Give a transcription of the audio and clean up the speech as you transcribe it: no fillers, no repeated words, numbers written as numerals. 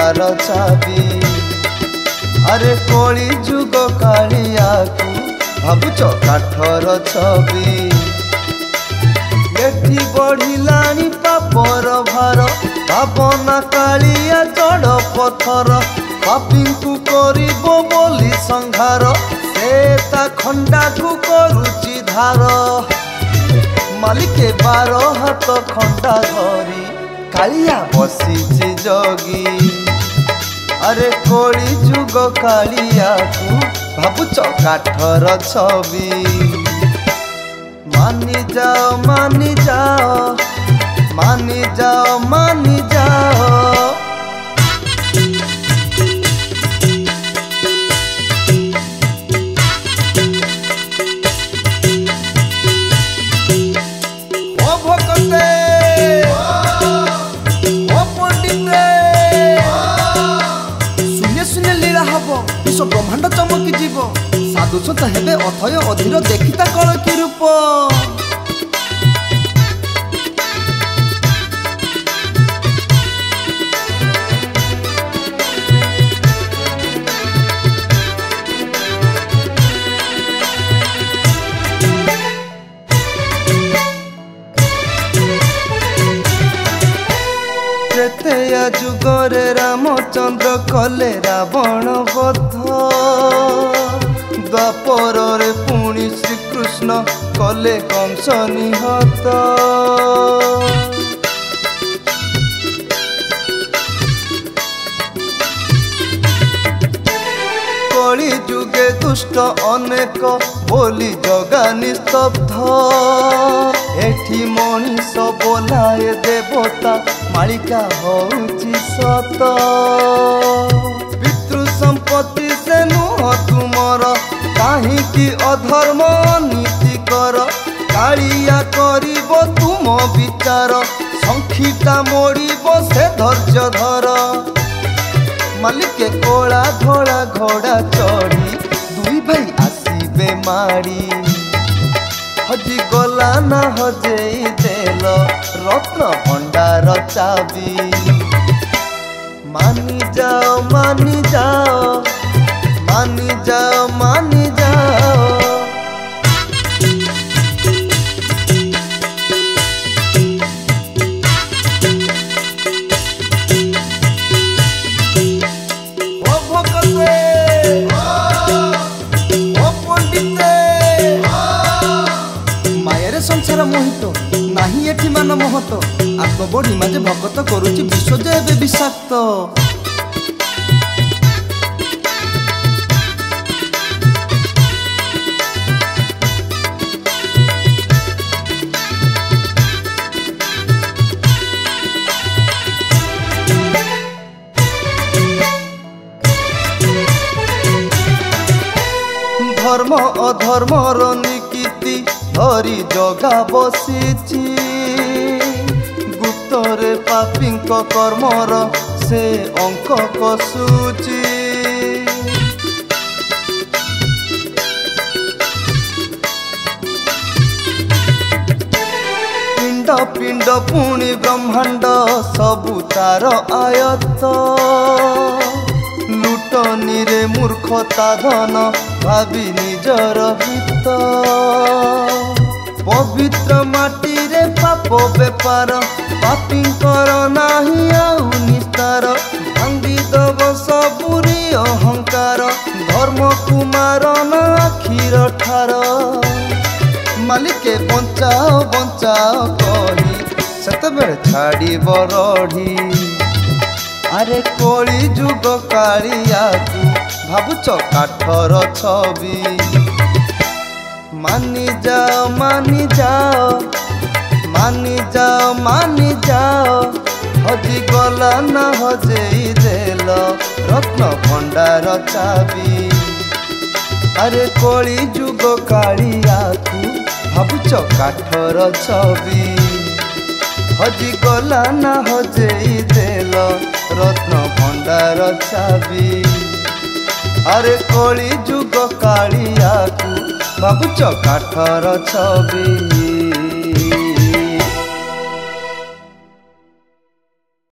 भंडार चाबी। अरे कली जुग कालिया को भावुच काठर छवि। एठी बढ़िलानी पापर भार भावना कालिया चढ़ पथर। पापी को करिबो बोली संहार से ता खंडा को करुची धार। मालिके 12 हाथ खंडा धरी कालिया बसीची जगी। अरे कली जुग कालिया को भावुच काठर छवि। मानी जाओ मानी जाओ मानी जाओ मानी जाओ। ओ भक्ते ओ पंडिते सुने सुने लीला हब विश्व ब्रह्मांड चमकी जीव। साधु सत हेबे अथय अधीर देखिता कल कि रूप। त्रेतया जुगरे रामचंद्र कले रावण वध। द्वापर रे पुणी श्रीकृष्ण कले कंस निहत। कली जुगे दुष्ट अनेक बोली जगा निस्तब्ध। एठी मनीष बोलाए देवता मालिका होउची सत। पितृ संपत्ति से नुह तुमर काहींकि अधर्म नीति कर। कालिया करिबो तुम विचार संखीटा मोड़िबो से धैर्य धर। मालिके कोला धोला घोड़ा चढ़ी दुई भाई आसीबे माड़ी। हजी गला ना हजेई देल रत्न भंडार चाबी। मानी जाओ मानी जाओ मानी जाओ मानी जाओ। ओ भक्ते ओ पंडिते मायारे संसार मोहित नाही एठी मान महत। आत्म बढ़ी माजे भगत करुची विश्व जे एबे विषाक्त। धर्म अधर्मर निकीति धरी जगा बसीची। गुप्तरे पापींक कर्मर से अंक कसुची। पिंड पिंड पुणी ब्रह्मांड सबु तार आयत। लुटनी रे मूर्खता धन भावी निजर हित। पवित्र माटी रे पाप बेपार पापींकर नाही आउ निस्तार। भांगी दब सबुरी अहंकार धर्म कुमार न आखिर ठार। मालिके बंचाओ बंचाओ कही सेतबेले छाड़ी बरढ़ी। अरे कली जुग कालिया को भावुच काठर छवि। मानी जाओ मानी जाओ मानी जाओ मानी जाओ। हजी गला ना हजेई देल रत्न भंडार चाबी। अरे कली जुग कालिया को भावुच काठर छवि। हजी गला ना हजेई देल रत्न भंडार चाबी। अरे कली जुग कालिया को भावुच काठर छवि।